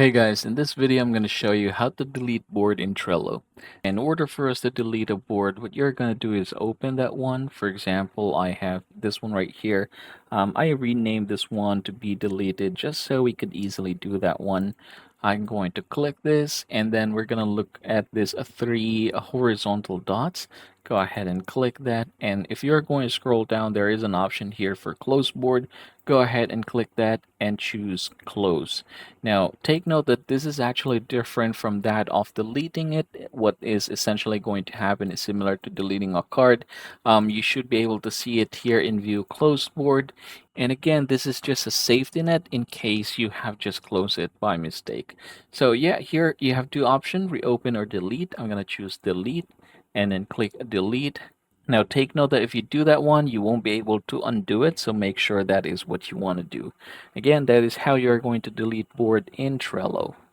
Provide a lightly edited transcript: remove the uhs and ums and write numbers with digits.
Hey guys, in this video I'm going to show you how to delete board in Trello. In order for us to delete a board, what you're going to do is open that one. For example, I have this one right here. I renamed this one to be deleted just so we could easily do that one. I'm going to click this and then we're going to look at this three horizontal dots. Go ahead and click that, and if you're going to scroll down, there is an option here for close board. Go ahead and click that and choose close. Now, take note that this is actually different from that of deleting it. What is essentially going to happen is similar to deleting a card. You should be able to see it here in view closed board. And again, this is just a safety net in case you have just closed it by mistake. So yeah, here you have two options, reopen or delete. I'm going to choose delete and then click delete. Now take note that if you do that one, you won't be able to undo it, so make sure that is what you want to do. Again, that is how you're going to delete board in Trello.